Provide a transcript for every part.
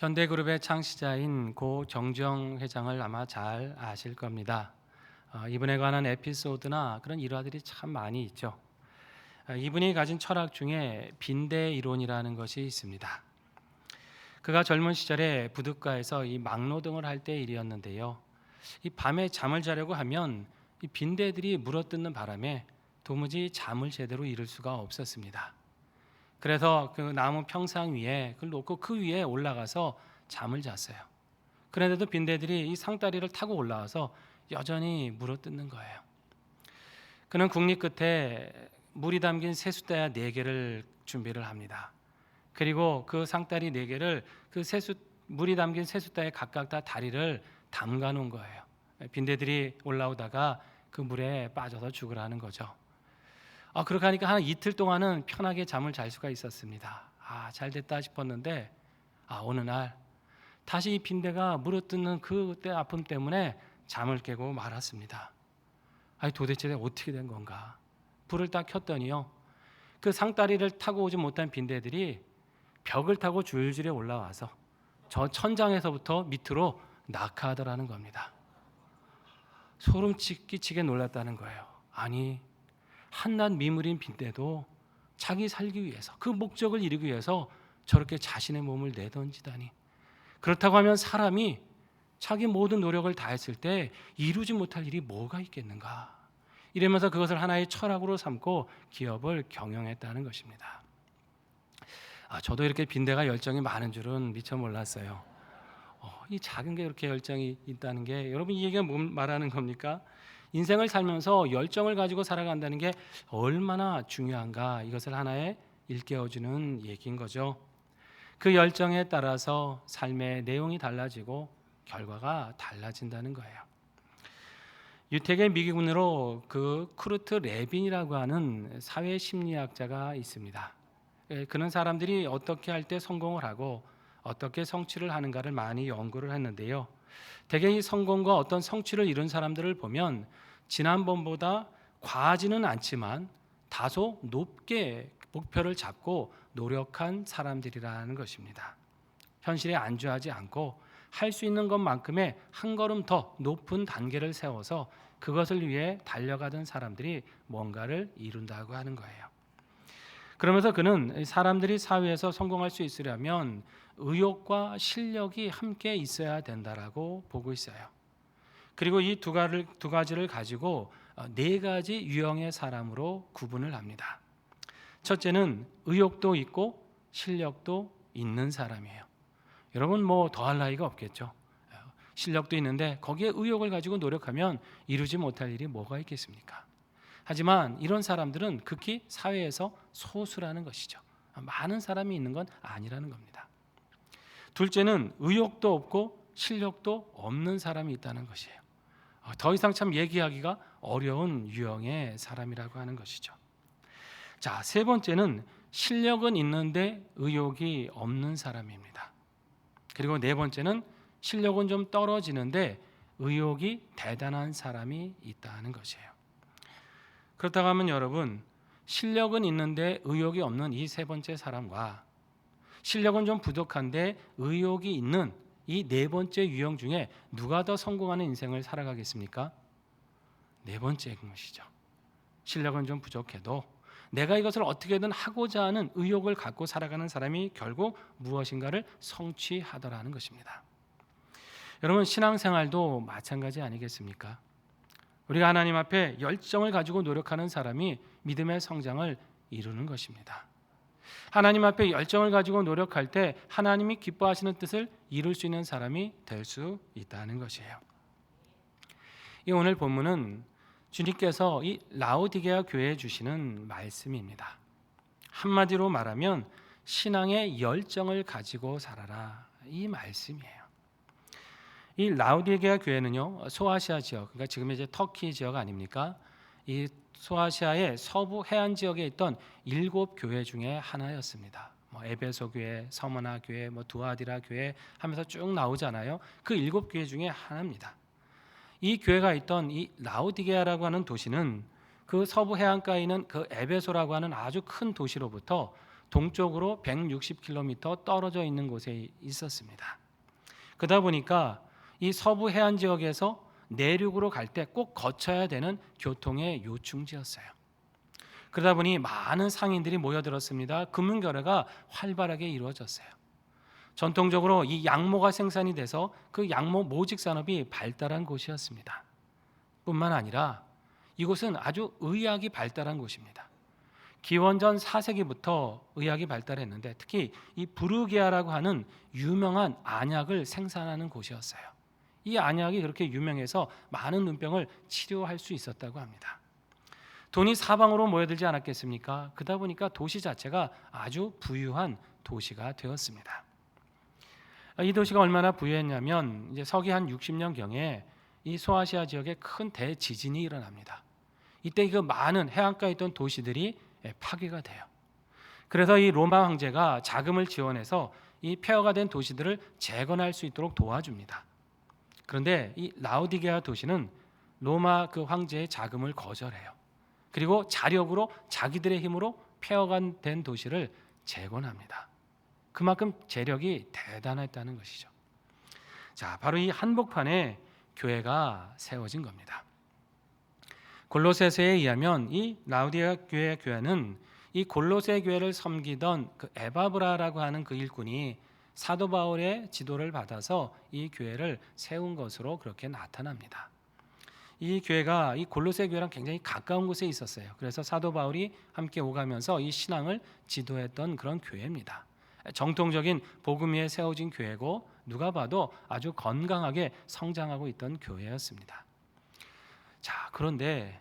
현대그룹의 창시자인 고 정주영 회장을 아마 잘 아실 겁니다. 이분에 관한 에피소드나 그런 일화들이 참 많이 있죠. 이분이 가진 철학 중에 빈대 이론이라는 것이 있습니다. 그가 젊은 시절에 부둣가에서 이 막노동을 할 때 일이었는데요. 이 밤에 잠을 자려고 하면 이 빈대들이 물어뜯는 바람에 도무지 잠을 제대로 이룰 수가 없었습니다. 그래서 그 나무 평상 위에 그걸 놓고 그 위에 올라가서 잠을 잤어요. 그런데도 빈대들이 이 상다리를 타고 올라와서 여전히 물어뜯는 거예요. 그는 국리 끝에 물이 담긴 세숫대야 4개를 준비를 합니다. 그리고 그 상다리 4개를 그 물이 담긴 세숫대에 각각 다 다리를 담가 놓은 거예요. 빈대들이 올라오다가 그 물에 빠져서 죽으라는 거죠. 그렇게 하니까 한 이틀 동안은 편하게 잠을 잘 수가 있었습니다. 잘 됐다 싶었는데 어느 날 다시 이 빈대가 물어뜯는 그때 아픔 때문에 잠을 깨고 말았습니다. 도대체 내가 어떻게 된 건가? 불을 딱 켰더니요, 그 상다리를 타고 오지 못한 빈대들이 벽을 타고 줄줄이 올라와서 저 천장에서부터 밑으로 낙하하더라는 겁니다. 소름 끼치게 놀랐다는 거예요. 아니, 한낱 미물인 빈대도 자기 살기 위해서, 그 목적을 이루기 위해서 저렇게 자신의 몸을 내던지다니. 그렇다고 하면 사람이 자기 모든 노력을 다했을 때 이루지 못할 일이 뭐가 있겠는가? 이러면서 그것을 하나의 철학으로 삼고 기업을 경영했다는 것입니다. 저도 이렇게 빈대가 열정이 많은 줄은 미처 몰랐어요. 이 작은 게 그렇게 열정이 있다는 게, 여러분 이 얘기가 뭘 말하는 겁니까? 인생을 살면서 열정을 가지고 살아간다는 게 얼마나 중요한가, 이것을 하나의 일깨워주는 얘기인 거죠. 그 열정에 따라서 삶의 내용이 달라지고 결과가 달라진다는 거예요. 유택의 미기군으로 그 쿠르트 레빈이라고 하는 사회 심리학자가 있습니다. 그는 사람들이 어떻게 할 때 성공을 하고 어떻게 성취를 하는가를 많이 연구를 했는데요. 대개 이 성공과 어떤 성취를 이룬 사람들을 보면 지난번보다 과하지는 않지만 다소 높게 목표를 잡고 노력한 사람들이라는 것입니다. 현실에 안주하지 않고 할 수 있는 것만큼의 한 걸음 더 높은 단계를 세워서 그것을 위해 달려가던 사람들이 뭔가를 이룬다고 하는 거예요. 그러면서 그는 사람들이 사회에서 성공할 수 있으려면 의욕과 실력이 함께 있어야 된다라고 보고 있어요. 그리고 이 두 가지를 가지고 4가지 유형의 사람으로 구분을 합니다. 첫째는 의욕도 있고 실력도 있는 사람이에요. 여러분 더할 나위가 없겠죠. 실력도 있는데 거기에 의욕을 가지고 노력하면 이루지 못할 일이 뭐가 있겠습니까? 하지만 이런 사람들은 극히 사회에서 소수라는 것이죠. 많은 사람이 있는 건 아니라는 겁니다. 둘째는 의욕도 없고 실력도 없는 사람이 있다는 것이에요. 더 이상 참 얘기하기가 어려운 유형의 사람이라고 하는 것이죠. 자, 3번째는 실력은 있는데 의욕이 없는 사람입니다. 그리고 4번째는 실력은 좀 떨어지는데 의욕이 대단한 사람이 있다는 것이에요. 그렇다고 하면 여러분, 실력은 있는데 의욕이 없는 이 3번째 사람과 실력은 좀 부족한데 의욕이 있는 이 4번째 유형 중에 누가 더 성공하는 인생을 살아가겠습니까? 4번째인 것이죠. 실력은 좀 부족해도 내가 이것을 어떻게든 하고자 하는 의욕을 갖고 살아가는 사람이 결국 무엇인가를 성취하더라는 것입니다. 여러분, 신앙생활도 마찬가지 아니겠습니까? 우리가 하나님 앞에 열정을 가지고 노력하는 사람이 믿음의 성장을 이루는 것입니다. 하나님 앞에 열정을 가지고 노력할 때 하나님이 기뻐하시는 뜻을 이룰 수 있는 사람이 될 수 있다는 것이에요. 이 오늘 본문은 주님께서 이 라오디게아 교회에 주시는 말씀입니다. 한마디로 말하면 신앙의 열정을 가지고 살아라, 이 말씀이에요. 이 라오디게아 교회는요, 소아시아 지역, 그러니까 지금 이제 터키 지역 아닙니까? 이 소아시아의 서부 해안 지역에 있던 7교회 중에 하나였습니다. 에베소 교회, 서머나 교회, 두아디라 교회 하면서 쭉 나오잖아요. 그 7교회 중에 하나입니다. 이 교회가 있던 이 라오디게아라고 하는 도시는 그 서부 해안가에 있는 그 에베소라고 하는 아주 큰 도시로부터 동쪽으로 160km 떨어져 있는 곳에 있었습니다. 그러다 보니까 이 서부 해안 지역에서 내륙으로 갈 때 꼭 거쳐야 되는 교통의 요충지였어요. 그러다 보니 많은 상인들이 모여들었습니다. 금융 거래가 활발하게 이루어졌어요. 전통적으로 이 양모가 생산이 돼서 그 양모 모직 산업이 발달한 곳이었습니다. 뿐만 아니라 이곳은 아주 의학이 발달한 곳입니다. 기원전 4세기부터 의학이 발달했는데 특히 이 부르기아라고 하는 유명한 안약을 생산하는 곳이었어요. 이 안약이 그렇게 유명해서 많은 눈병을 치료할 수 있었다고 합니다. 돈이 사방으로 모여들지 않았겠습니까? 그러다 보니까 도시 자체가 아주 부유한 도시가 되었습니다. 이 도시가 얼마나 부유했냐면 이제 서기 한 60년경에 이 소아시아 지역에 큰 대지진이 일어납니다. 이때 그 많은 해안가에 있던 도시들이 파괴가 돼요. 그래서 이 로마 황제가 자금을 지원해서 이 폐허가 된 도시들을 재건할 수 있도록 도와줍니다. 그런데 이 라오디게아 도시는 로마 그 황제의 자금을 거절해요. 그리고 자력으로 자기들의 힘으로 폐허가 된 도시를 재건합니다. 그만큼 재력이 대단했다는 것이죠. 자, 바로 이 한복판에 교회가 세워진 겁니다. 골로새서에 의하면 이 라우디게아 교회는 이 골로새 교회를 섬기던 그 에바브라라고 하는 그 일꾼이 사도 바울의 지도를 받아서 이 교회를 세운 것으로 그렇게 나타납니다. 이 교회가 이 골로새 교회랑 굉장히 가까운 곳에 있었어요. 그래서 사도 바울이 함께 오가면서 이 신앙을 지도했던 그런 교회입니다. 정통적인 복음 위에 세워진 교회고 누가 봐도 아주 건강하게 성장하고 있던 교회였습니다. 자, 그런데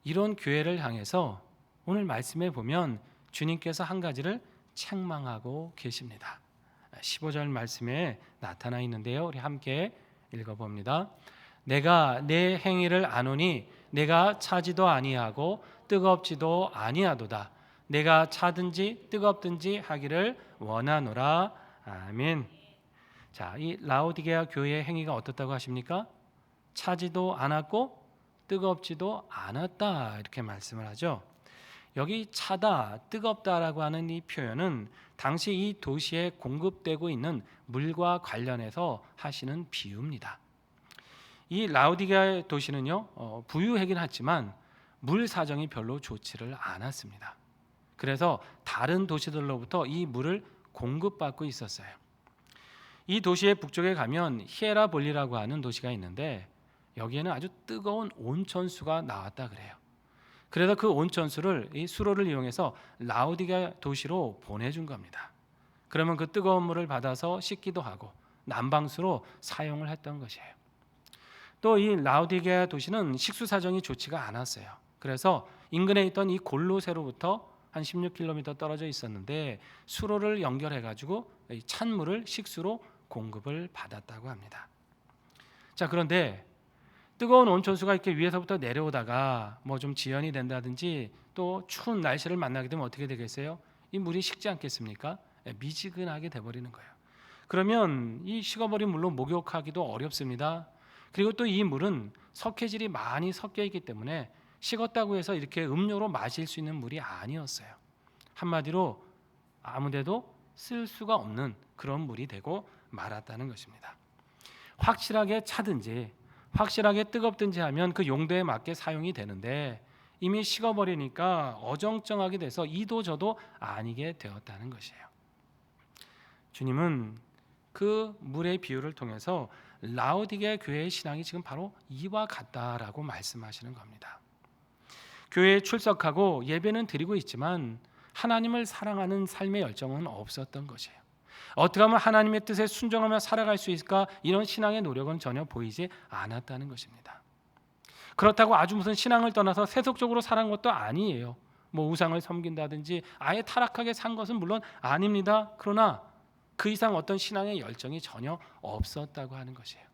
이런 교회를 향해서 오늘 말씀에 보면 주님께서 한 가지를 책망하고 계십니다. 15절 말씀에 나타나 있는데요. 우리 함께 읽어봅니다. 내가 내 행위를 아노니 내가 차지도 아니하고 뜨겁지도 아니하도다. 내가 차든지 뜨겁든지 하기를 원하노라. 아멘. 자, 이 라오디게아 교회의 행위가 어떻다고 하십니까? 차지도 않았고 뜨겁지도 않았다 이렇게 말씀을 하죠. 여기 차다, 뜨겁다라고 하는 이 표현은 당시 이 도시에 공급되고 있는 물과 관련해서 하시는 비유입니다. 이 라오디게아 도시는요 부유하긴 하지만 물 사정이 별로 좋지를 않았습니다. 그래서 다른 도시들로부터 이 물을 공급받고 있었어요. 이 도시의 북쪽에 가면 히에라볼리라고 하는 도시가 있는데 여기에는 아주 뜨거운 온천수가 나왔다 그래요. 그래서 그 온천수를 이 수로를 이용해서 라오디게아 도시로 보내준 겁니다. 그러면 그 뜨거운 물을 받아서 씻기도 하고 난방수로 사용을 했던 것이에요. 또 이 라오디게아 도시는 식수 사정이 좋지가 않았어요. 그래서 인근에 있던 이 골로새로부터 한 16km 떨어져 있었는데 수로를 연결해 가지고 찬물을 식수로 공급을 받았다고 합니다. 자, 그런데 뜨거운 온천수가 이렇게 위에서부터 내려오다가 뭐 좀 지연이 된다든지 또 추운 날씨를 만나게 되면 어떻게 되겠어요? 이 물이 식지 않겠습니까? 미지근하게 돼버리는 거예요. 그러면 이 식어버린 물로 목욕하기도 어렵습니다. 그리고 또 이 물은 석회질이 많이 섞여 있기 때문에 식었다고 해서 이렇게 음료로 마실 수 있는 물이 아니었어요. 한마디로 아무데도 쓸 수가 없는 그런 물이 되고 말았다는 것입니다. 확실하게 차든지 확실하게 뜨겁든지 하면 그 용도에 맞게 사용이 되는데 이미 식어버리니까 어정쩡하게 돼서 이도 저도 아니게 되었다는 것이에요. 주님은 그 물의 비유를 통해서 라오디게아 교회의 신앙이 지금 바로 이와 같다라고 말씀하시는 겁니다. 교회에 출석하고 예배는 드리고 있지만 하나님을 사랑하는 삶의 열정은 없었던 것이에요. 어떻게 하면 하나님의 뜻에 순종하며 살아갈 수 있을까? 이런 신앙의 노력은 전혀 보이지 않았다는 것입니다. 그렇다고 아주 무슨 신앙을 떠나서 세속적으로 살아간 것도 아니에요. 뭐 우상을 섬긴다든지 아예 타락하게 산 것은 물론 아닙니다. 그러나 그 이상 어떤 신앙의 열정이 전혀 없었다고 하는 것이에요.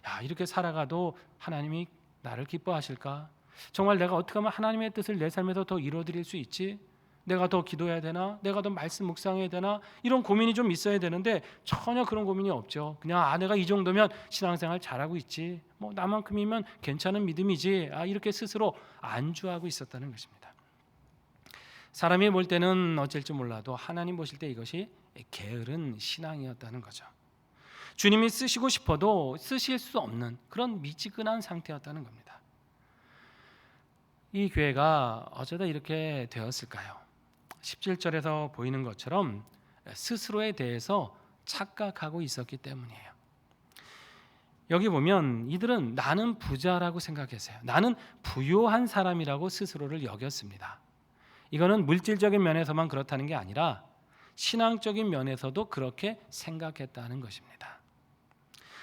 야, 이렇게 살아가도 하나님이 나를 기뻐하실까? 정말 내가 어떻게 하면 하나님의 뜻을 내 삶에서 더 이루어드릴 수 있지? 내가 더 기도해야 되나? 내가 더 말씀 묵상해야 되나? 이런 고민이 좀 있어야 되는데 전혀 그런 고민이 없죠. 그냥 내가 이 정도면 신앙생활 잘하고 있지. 뭐 나만큼이면 괜찮은 믿음이지. 이렇게 스스로 안주하고 있었다는 것입니다. 사람이 볼 때는 어쩔지 몰라도 하나님 보실 때 이것이 게으른 신앙이었다는 거죠. 주님이 쓰시고 싶어도 쓰실 수 없는 그런 미지근한 상태였다는 겁니다. 이 교회가 어쩌다 이렇게 되었을까요? 17절에서 보이는 것처럼 스스로에 대해서 착각하고 있었기 때문이에요. 여기 보면 이들은 나는 부자라고 생각했어요. 나는 부유한 사람이라고 스스로를 여겼습니다. 이거는 물질적인 면에서만 그렇다는 게 아니라 신앙적인 면에서도 그렇게 생각했다는 것입니다.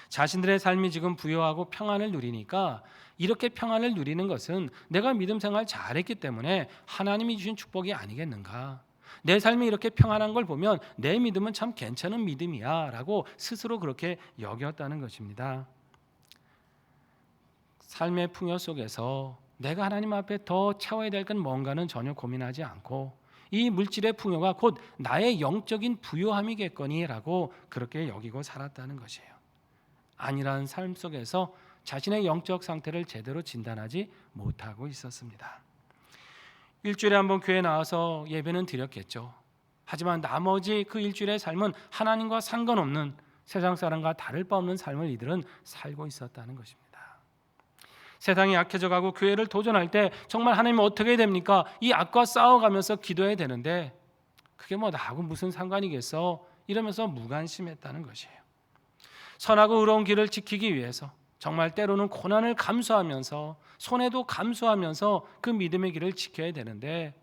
자신들의 삶이 지금 부유하고 평안을 누리니까 이렇게 평안을 누리는 것은 내가 믿음 생활 잘했기 때문에 하나님이 주신 축복이 아니겠는가? 내 삶이 이렇게 평안한 걸 보면 내 믿음은 참 괜찮은 믿음이야 라고 스스로 그렇게 여겼다는 것입니다. 삶의 풍요 속에서 내가 하나님 앞에 더 채워야 될 건 뭔가는 전혀 고민하지 않고 이 물질의 풍요가 곧 나의 영적인 부유함이겠거니라고 그렇게 여기고 살았다는 것이에요. 안일한 삶 속에서 자신의 영적 상태를 제대로 진단하지 못하고 있었습니다. 일주일에 한번 교회에 나와서 예배는 드렸겠죠. 하지만 나머지 그 일주일의 삶은 하나님과 상관없는 세상 사람과 다를 바 없는 삶을 이들은 살고 있었다는 것입니다. 세상이 약해져 가고 교회를 도전할 때 정말 하나님 어떻게 됩니까? 이 악과 싸워가면서 기도해야 되는데 그게 뭐 나하고 무슨 상관이겠어? 이러면서 무관심했다는 것이에요. 선하고 의로운 길을 지키기 위해서 정말 때로는 고난을 감수하면서 손해도 감수하면서 그 믿음의 길을 지켜야 되는데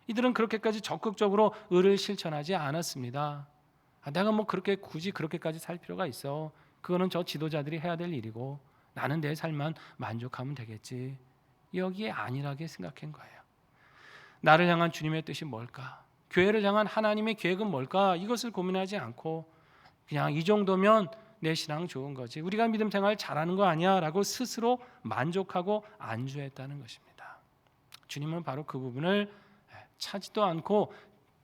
이들은 그렇게까지 적극적으로 의를 실천하지 않았습니다. 내가 뭐 그렇게 굳이 그렇게까지 살 필요가 있어? 그거는 저 지도자들이 해야 될 일이고 나는 내 삶만 만족하면 되겠지. 여기에 안일하게 생각한 거예요. 나를 향한 주님의 뜻이 뭘까? 교회를 향한 하나님의 계획은 뭘까? 이것을 고민하지 않고 그냥 이 정도면 내 신앙 좋은 거지. 우리가 믿음 생활 잘하는 거 아니야? 라고 스스로 만족하고 안주했다는 것입니다. 주님은 바로 그 부분을 차지도 않고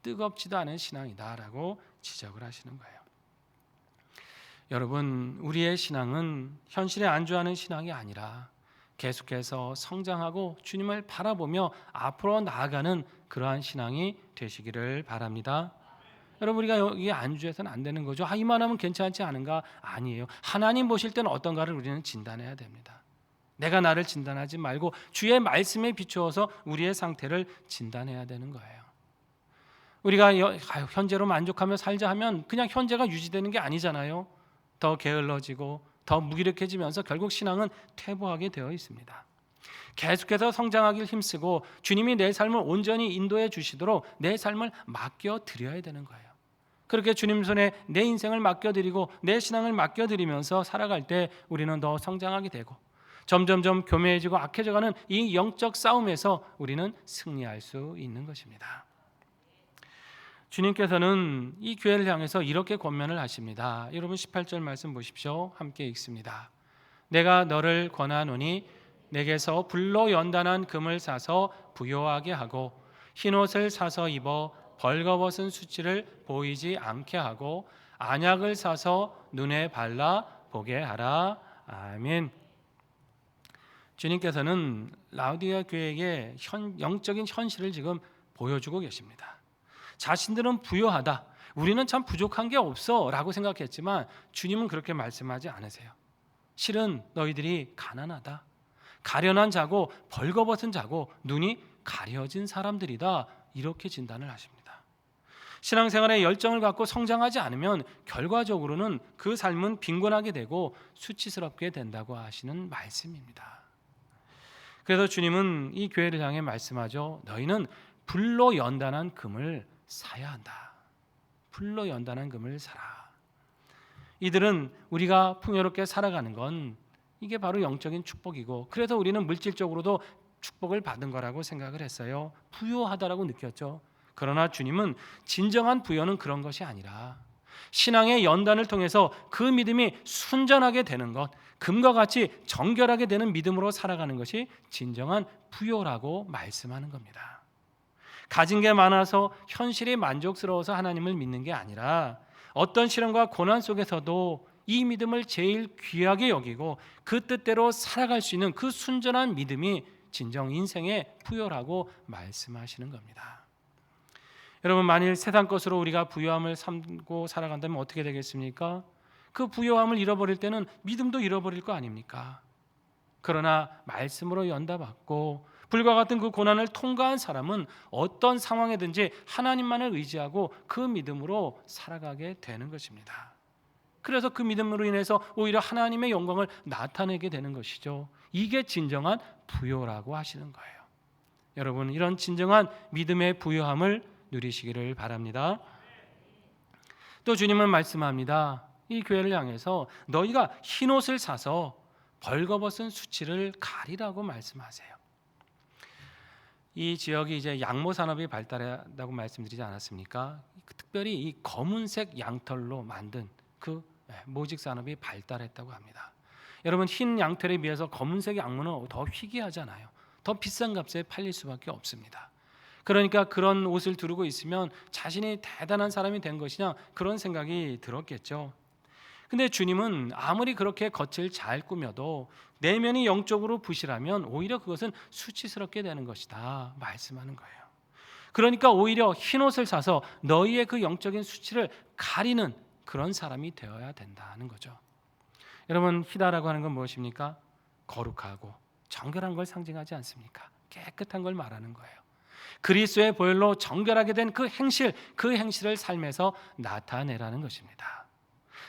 뜨겁지도 않은 신앙이다 라고 지적을 하시는 거예요. 여러분, 우리의 신앙은 현실에 안주하는 신앙이 아니라 계속해서 성장하고 주님을 바라보며 앞으로 나아가는 그러한 신앙이 되시기를 바랍니다. 여러분, 우리가 여기에 안주해서는 안 되는 거죠. 이만하면 괜찮지 않은가? 아니에요. 하나님 보실 때는 어떤가를 우리는 진단해야 됩니다. 내가 나를 진단하지 말고 주의 말씀에 비추어서 우리의 상태를 진단해야 되는 거예요. 우리가 현재로 만족하며 살자 하면 그냥 현재가 유지되는 게 아니잖아요. 더 게을러지고 더 무기력해지면서 결국 신앙은 퇴보하게 되어 있습니다. 계속해서 성장하길 힘쓰고 주님이 내 삶을 온전히 인도해 주시도록 내 삶을 맡겨드려야 되는 거예요. 그렇게 주님 손에 내 인생을 맡겨드리고 내 신앙을 맡겨드리면서 살아갈 때 우리는 더 성장하게 되고 점점점 교묘해지고 악해져가는 이 영적 싸움에서 우리는 승리할 수 있는 것입니다. 주님께서는 이 교회를 향해서 이렇게 권면을 하십니다. 여러분 18절 말씀 보십시오. 함께 읽습니다. 내가 너를 권하노니 내게서 불로 연단한 금을 사서 부요하게 하고 흰옷을 사서 입어 벌거벗은 수치를 보이지 않게 하고 안약을 사서 눈에 발라 보게 하라. 아멘. 주님께서는 라우디게아 교회에게 영적인 현실을 지금 보여주고 계십니다. 자신들은 부유하다, 우리는 참 부족한 게 없어 라고 생각했지만 주님은 그렇게 말씀하지 않으세요. 실은 너희들이 가난하다, 가련한 자고 벌거벗은 자고 눈이 가려진 사람들이다, 이렇게 진단을 하십니다. 신앙생활에 열정을 갖고 성장하지 않으면 결과적으로는 그 삶은 빈곤하게 되고 수치스럽게 된다고 하시는 말씀입니다. 그래서 주님은 이 교회를 향해 말씀하죠. 너희는 불로 연단한 금을 사야 한다. 불로 연단한 금을 사라. 이들은 우리가 풍요롭게 살아가는 건 이게 바로 영적인 축복이고 그래서 우리는 물질적으로도 축복을 받은 거라고 생각을 했어요. 부유하다라고 느꼈죠. 그러나 주님은 진정한 부여는 그런 것이 아니라 신앙의 연단을 통해서 그 믿음이 순전하게 되는 것, 금과 같이 정결하게 되는 믿음으로 살아가는 것이 진정한 부여라고 말씀하는 겁니다. 가진 게 많아서 현실이 만족스러워서 하나님을 믿는 게 아니라 어떤 시련과 고난 속에서도 이 믿음을 제일 귀하게 여기고 그 뜻대로 살아갈 수 있는 그 순전한 믿음이 진정 인생의 부여라고 말씀하시는 겁니다. 여러분, 만일 세상 것으로 우리가 부요함을 삼고 살아간다면 어떻게 되겠습니까? 그 부요함을 잃어버릴 때는 믿음도 잃어버릴 거 아닙니까? 그러나 말씀으로 연답받고 불과 같은 그 고난을 통과한 사람은 어떤 상황이든지 하나님만을 의지하고 그 믿음으로 살아가게 되는 것입니다. 그래서 그 믿음으로 인해서 오히려 하나님의 영광을 나타내게 되는 것이죠. 이게 진정한 부요라고 하시는 거예요. 여러분, 이런 진정한 믿음의 부요함을 누리시기를 바랍니다. 또 주님은 말씀합니다. 이 교회를 향해서 너희가 흰옷을 사서 벌거벗은 수치를 가리라고 말씀하세요. 이 지역이 이제 양모 산업이 발달했다고 말씀드리지 않았습니까? 특별히 이 검은색 양털로 만든 그 모직 산업이 발달했다고 합니다. 여러분, 흰 양털에 비해서 검은색 양모는 더 희귀하잖아요. 더 비싼 값에 팔릴 수밖에 없습니다. 그러니까 그런 옷을 두르고 있으면 자신이 대단한 사람이 된 것이냐, 그런 생각이 들었겠죠. 근데 주님은 아무리 그렇게 겉을 잘 꾸며도 내면이 영적으로 부실하면 오히려 그것은 수치스럽게 되는 것이다 말씀하는 거예요. 그러니까 오히려 흰옷을 사서 너희의 그 영적인 수치를 가리는 그런 사람이 되어야 된다는 거죠. 여러분, 희다라고 하는 건 무엇입니까? 거룩하고 정결한 걸 상징하지 않습니까? 깨끗한 걸 말하는 거예요. 그리스도의 보혈로 정결하게 된 그 행실을 삶에서 나타내라는 것입니다.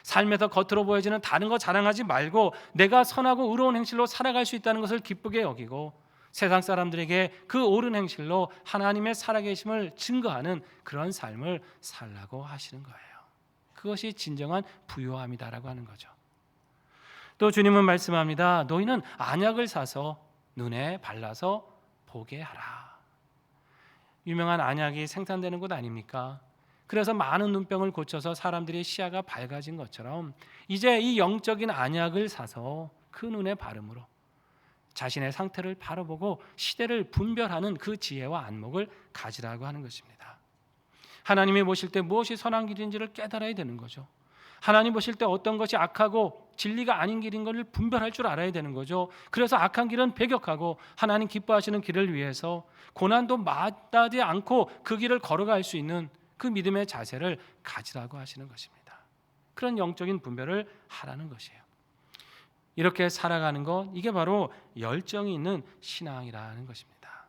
삶에서 겉으로 보여지는 다른 거 자랑하지 말고 내가 선하고 의로운 행실로 살아갈 수 있다는 것을 기쁘게 여기고 세상 사람들에게 그 옳은 행실로 하나님의 살아계심을 증거하는 그런 삶을 살라고 하시는 거예요. 그것이 진정한 부요함이다라고 하는 거죠. 또 주님은 말씀합니다. 너희는 안약을 사서 눈에 발라서 보게 하라. 유명한 안약이 생산되는 곳 아닙니까? 그래서 많은 눈병을 고쳐서 사람들의 시야가 밝아진 것처럼 이제 이 영적인 안약을 사서 그 눈에 바름으로 자신의 상태를 바라보고 시대를 분별하는 그 지혜와 안목을 가지라고 하는 것입니다. 하나님이 보실 때 무엇이 선한 길인지를 깨달아야 되는 거죠. 하나님 보실 때 어떤 것이 악하고 진리가 아닌 길인 것을 분별할 줄 알아야 되는 거죠. 그래서 악한 길은 배격하고 하나님 기뻐하시는 길을 위해서 고난도 마다하지 않고 그 길을 걸어갈 수 있는 그 믿음의 자세를 가지라고 하시는 것입니다. 그런 영적인 분별을 하라는 것이에요. 이렇게 살아가는 것, 이게 바로 열정이 있는 신앙이라는 것입니다.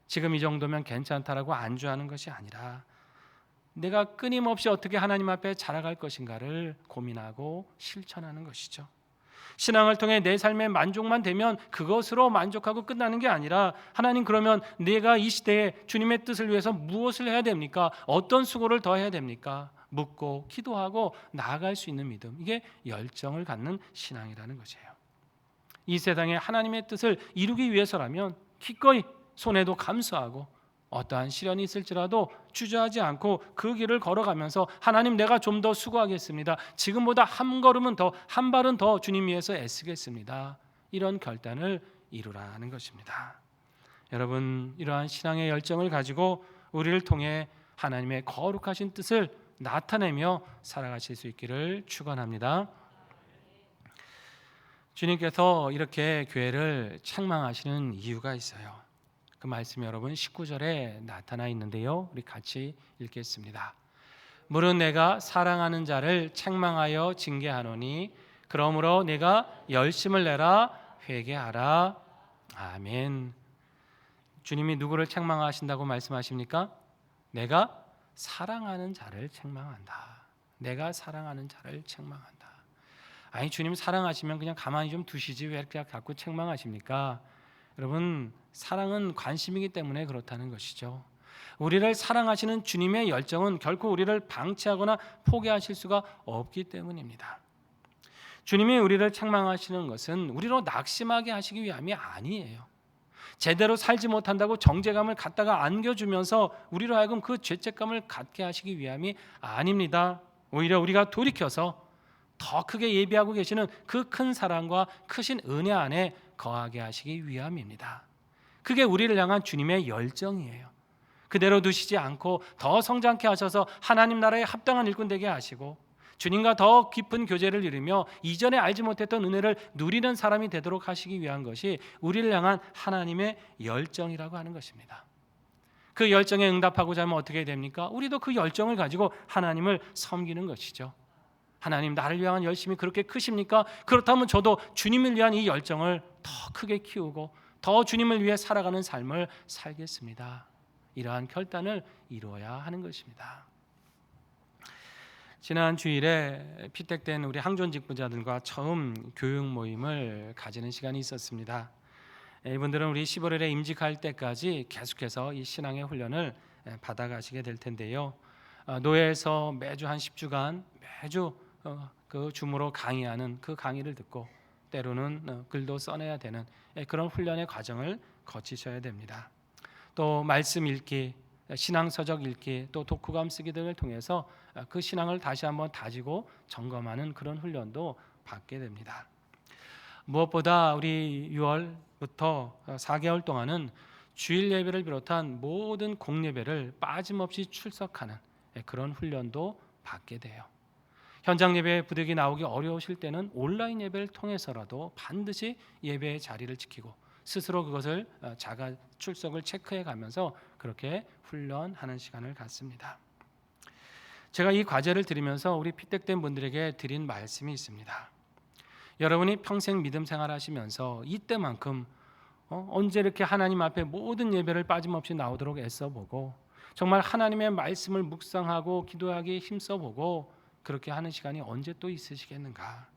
지금 이 정도면 괜찮다라고 안주하는 것이 아니라 내가 끊임없이 어떻게 하나님 앞에 자라갈 것인가를 고민하고 실천하는 것이죠. 신앙을 통해 내 삶의 만족만 되면 그것으로 만족하고 끝나는 게 아니라 하나님, 그러면 내가 이 시대에 주님의 뜻을 위해서 무엇을 해야 됩니까? 어떤 수고를 더 해야 됩니까? 묻고 기도하고 나아갈 수 있는 믿음, 이게 열정을 갖는 신앙이라는 것이에요. 이 세상에 하나님의 뜻을 이루기 위해서라면 기꺼이 손해도 감수하고 어떠한 시련이 있을지라도 주저하지 않고 그 길을 걸어가면서 하나님, 내가 좀 더 수고하겠습니다. 지금보다 한 걸음은 더, 한 발은 더 주님 위해서 애쓰겠습니다. 이런 결단을 이루라는 것입니다. 여러분, 이러한 신앙의 열정을 가지고 우리를 통해 하나님의 거룩하신 뜻을 나타내며 살아가실 수 있기를 축원합니다. 주님께서 이렇게 교회를 책망하시는 이유가 있어요. 그 말씀이 여러분 19절에 나타나 있는데요, 우리 같이 읽겠습니다. 물은 내가 사랑하는 자를 책망하여 징계하노니 그러므로 내가 열심을 내라 회개하라. 아멘. 주님이 누구를 책망하신다고 말씀하십니까? 내가 사랑하는 자를 책망한다. 내가 사랑하는 자를 책망한다. 아니, 주님 사랑하시면 그냥 가만히 좀 두시지 왜 이렇게 자꾸 책망하십니까? 여러분, 사랑은 관심이기 때문에 그렇다는 것이죠. 우리를 사랑하시는 주님의 열정은 결코 우리를 방치하거나 포기하실 수가 없기 때문입니다. 주님이 우리를 책망하시는 것은 우리로 낙심하게 하시기 위함이 아니에요. 제대로 살지 못한다고 정죄감을 갖다가 안겨주면서 우리로 하여금 그 죄책감을 갖게 하시기 위함이 아닙니다. 오히려 우리가 돌이켜서 더 크게 예비하고 계시는 그 큰 사랑과 크신 은혜 안에 거하게 하시기 위함입니다. 그게 우리를 향한 주님의 열정이에요. 그대로 두시지 않고 더 성장케 하셔서 하나님 나라에 합당한 일꾼 되게 하시고 주님과 더 깊은 교제를 이루며 이전에 알지 못했던 은혜를 누리는 사람이 되도록 하시기 위한 것이 우리를 향한 하나님의 열정이라고 하는 것입니다. 그 열정에 응답하고자 하면 어떻게 됩니까? 우리도 그 열정을 가지고 하나님을 섬기는 것이죠. 하나님, 나를 위한 열심이 그렇게 크십니까? 그렇다면 저도 주님을 위한 이 열정을 더 크게 키우고 더 주님을 위해 살아가는 삶을 살겠습니다. 이러한 결단을 이루어야 하는 것입니다. 지난 주일에 피택된 우리 항존 직분자들과 처음 교육 모임을 가지는 시간이 있었습니다. 이분들은 우리 11월에 임직할 때까지 계속해서 이 신앙의 훈련을 받아가시게 될 텐데요. 노예에서 매주 한 10주간 매주 그 줌으로 강의하는 그 강의를 듣고 때로는 글도 써내야 되는 그런 훈련의 과정을 거치셔야 됩니다. 또 말씀 읽기, 신앙서적 읽기, 또 독후감 쓰기 등을 통해서 그 신앙을 다시 한번 다지고 점검하는 그런 훈련도 받게 됩니다. 무엇보다 우리 6월부터 4개월 동안은 주일 예배를 비롯한 모든 공예배를 빠짐없이 출석하는 그런 훈련도 받게 돼요. 현장 예배에 부득이 나오기 어려우실 때는 온라인 예배를 통해서라도 반드시 예배의 자리를 지키고 스스로 그것을 자가 출석을 체크해 가면서 그렇게 훈련하는 시간을 갖습니다. 제가 이 과제를 드리면서 우리 피택된 분들에게 드린 말씀이 있습니다. 여러분이 평생 믿음 생활하시면서 이때만큼 언제 이렇게 하나님 앞에 모든 예배를 빠짐없이 나오도록 애써보고 정말 하나님의 말씀을 묵상하고 기도하기 힘써보고 그렇게 하는 시간이 언제 또 있으시겠는가?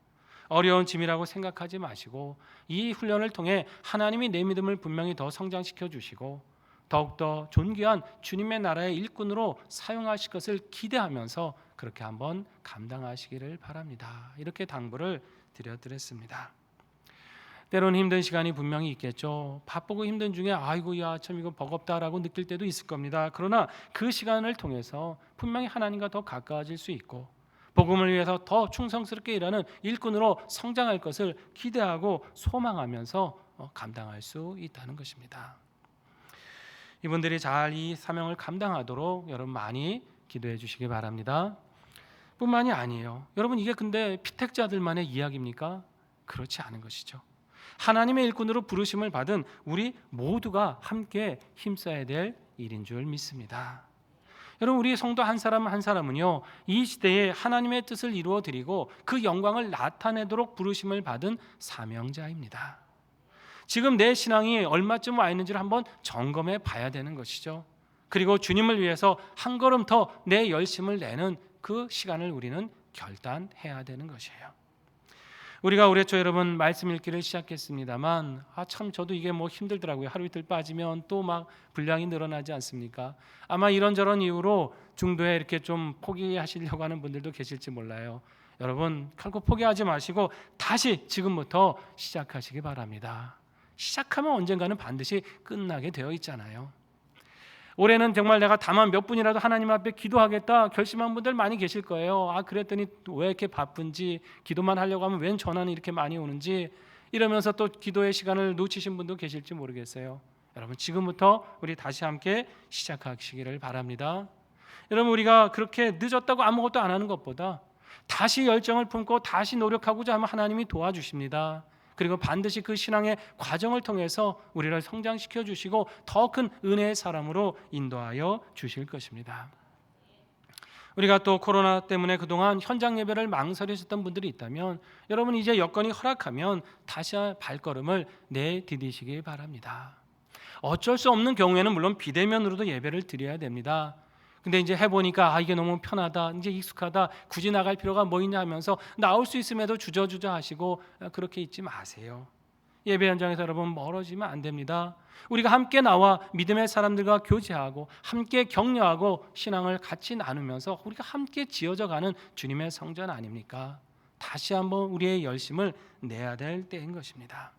어려운 짐이라고 생각하지 마시고 이 훈련을 통해 하나님이 내 믿음을 분명히 더 성장시켜 주시고 더욱더 존귀한 주님의 나라의 일꾼으로 사용하실 것을 기대하면서 그렇게 한번 감당하시기를 바랍니다. 이렇게 당부를 드렸습니다. 때로는 힘든 시간이 분명히 있겠죠. 바쁘고 힘든 중에 아이고 야 참 이거 버겁다라고 느낄 때도 있을 겁니다. 그러나 그 시간을 통해서 분명히 하나님과 더 가까워질 수 있고 복음을 위해서 더 충성스럽게 일하는 일꾼으로 성장할 것을 기대하고 소망하면서 감당할 수 있다는 것입니다. 이분들이 잘 이 사명을 감당하도록 여러분 많이 기도해 주시기 바랍니다. 뿐만이 아니에요. 여러분 이게 근데 피택자들만의 이야기입니까? 그렇지 않은 것이죠. 하나님의 일꾼으로 부르심을 받은 우리 모두가 함께 힘써야 될 일인 줄 믿습니다. 여러분 우리 성도 한 사람 한 사람은요 이 시대에 하나님의 뜻을 이루어 드리고 그 영광을 나타내도록 부르심을 받은 사명자입니다. 지금 내 신앙이 얼마쯤 와 있는지를 한번 점검해 봐야 되는 것이죠. 그리고 주님을 위해서 한 걸음 더 내 열심을 내는 그 시간을 우리는 결단해야 되는 것이에요. 우리가 올해 초 여러분 말씀 읽기를 시작했습니다만 참 저도 이게 뭐 힘들더라고요. 하루 이틀 빠지면 또 막 분량이 늘어나지 않습니까? 아마 이런저런 이유로 중도에 이렇게 좀 포기하시려고 하는 분들도 계실지 몰라요. 여러분 결코 포기하지 마시고 다시 지금부터 시작하시기 바랍니다. 시작하면 언젠가는 반드시 끝나게 되어 있잖아요. 올해는 정말 내가 다만 몇 분이라도 하나님 앞에 기도하겠다 결심한 분들 많이 계실 거예요. 그랬더니 왜 이렇게 바쁜지, 기도만 하려고 하면 웬 전화는 이렇게 많이 오는지 이러면서 또 기도의 시간을 놓치신 분도 계실지 모르겠어요. 여러분 지금부터 우리 다시 함께 시작하시기를 바랍니다. 여러분 우리가 그렇게 늦었다고 아무것도 안 하는 것보다 다시 열정을 품고 다시 노력하고자 하면 하나님이 도와주십니다. 그리고 반드시 그 신앙의 과정을 통해서 우리를 성장시켜 주시고 더 큰 은혜의 사람으로 인도하여 주실 것입니다. 우리가 또 코로나 때문에 그동안 현장 예배를 망설이셨던 분들이 있다면 여러분 이제 여건이 허락하면 다시 발걸음을 내디디시기 바랍니다. 어쩔 수 없는 경우에는 물론 비대면으로도 예배를 드려야 됩니다. 근데 이제 해보니까 이게 너무 편하다, 이제 익숙하다, 굳이 나갈 필요가 뭐 있냐 하면서 나올 수 있음에도 주저주저 하시고 그렇게 있지 마세요. 예배 현장에서 여러분 멀어지면 안 됩니다. 우리가 함께 나와 믿음의 사람들과 교제하고 함께 격려하고 신앙을 같이 나누면서 우리가 함께 지어져가는 주님의 성전 아닙니까? 다시 한번 우리의 열심을 내야 될 때인 것입니다.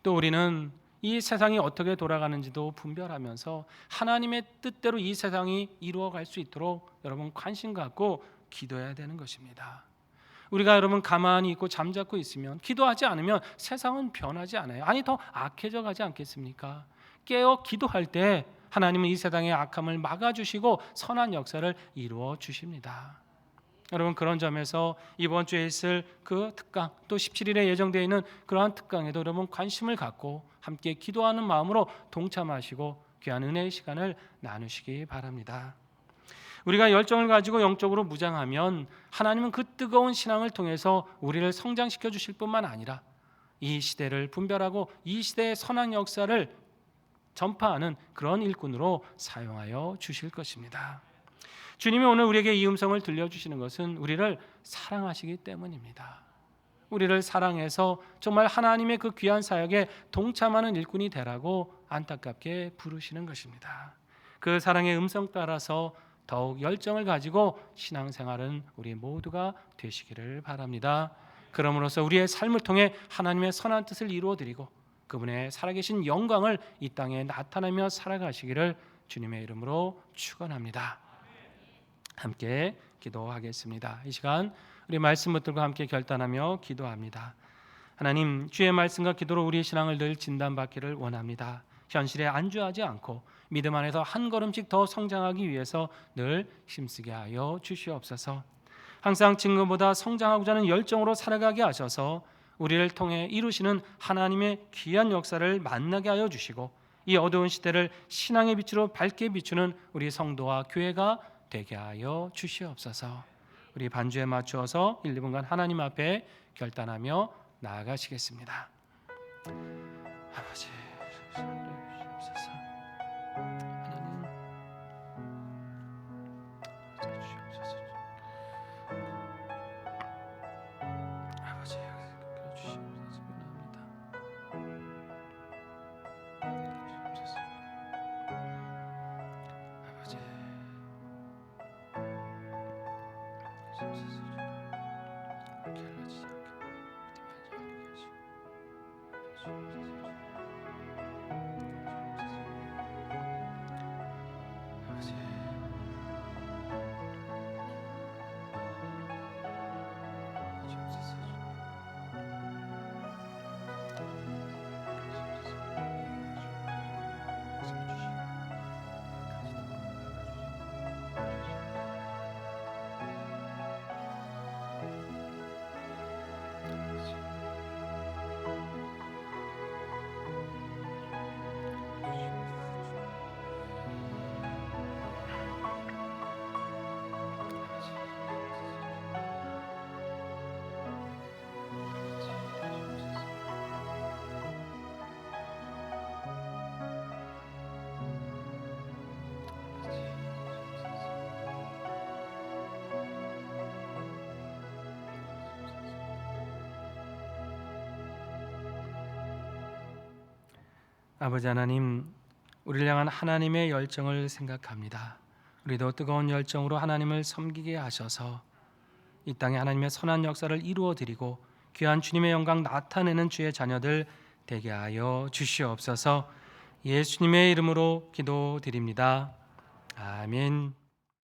또 우리는 이 세상이 어떻게 돌아가는지도 분별하면서 하나님의 뜻대로 이 세상이 이루어갈 수 있도록 여러분 관심 갖고 기도해야 되는 것입니다. 우리가 여러분 가만히 있고 잠자코 있으면 기도하지 않으면 세상은 변하지 않아요. 더 악해져 가지 않겠습니까? 깨어 기도할 때 하나님은 이 세상의 악함을 막아주시고 선한 역사를 이루어 주십니다. 여러분 그런 점에서 이번 주에 있을 그 특강 또 17일에 예정되어 있는 그러한 특강에도 여러분 관심을 갖고 함께 기도하는 마음으로 동참하시고 귀한 은혜의 시간을 나누시기 바랍니다. 우리가 열정을 가지고 영적으로 무장하면 하나님은 그 뜨거운 신앙을 통해서 우리를 성장시켜 주실 뿐만 아니라 이 시대를 분별하고 이 시대의 선한 역사를 전파하는 그런 일꾼으로 사용하여 주실 것입니다. 주님이 오늘 우리에게 이 음성을 들려주시는 것은 우리를 사랑하시기 때문입니다. 우리를 사랑해서 정말 하나님의 그 귀한 사역에 동참하는 일꾼이 되라고 안타깝게 부르시는 것입니다. 그 사랑의 음성 따라서 더욱 열정을 가지고 신앙생활은 우리 모두가 되시기를 바랍니다. 그럼으로써 우리의 삶을 통해 하나님의 선한 뜻을 이루어드리고 그분의 살아계신 영광을 이 땅에 나타내며 살아가시기를 주님의 이름으로 축원합니다. 함께 기도하겠습니다. 이 시간 우리 말씀 붙들고 함께 결단하며 기도합니다. 하나님, 주의 말씀과 기도로 우리의 신앙을 늘 진단받기를 원합니다. 현실에 안주하지 않고 믿음 안에서 한 걸음씩 더 성장하기 위해서 늘 힘쓰게 하여 주시옵소서. 항상 지금보다 성장하고자 하는 열정으로 살아가게 하셔서 우리를 통해 이루시는 하나님의 귀한 역사를 만나게 하여 주시고 이 어두운 시대를 신앙의 빛으로 밝게 비추는 우리 성도와 교회가 되게 하여 주시옵소서. 우리 반주에 맞추어서 1, 2분간 하나님 앞에 결단하며 나아가시겠습니다. 아버지, 주시옵소서. 하나님, 주시옵소서. 아버지, 주시옵소서. 원합니다. 주시옵소서. 아버지, 주시옵소서. 게을러지지 않게 믿음을 열리게 하시고 아버지 하나님, 우리를 향한 하나님의 열정을 생각합니다. 우리도 뜨거운 열정으로 하나님을 섬기게 하셔서 이 땅에 하나님의 선한 역사를 이루어드리고 귀한 주님의 영광 나타내는 주의 자녀들 되게 하여 주시옵소서. 예수님의 이름으로 기도드립니다. 아멘.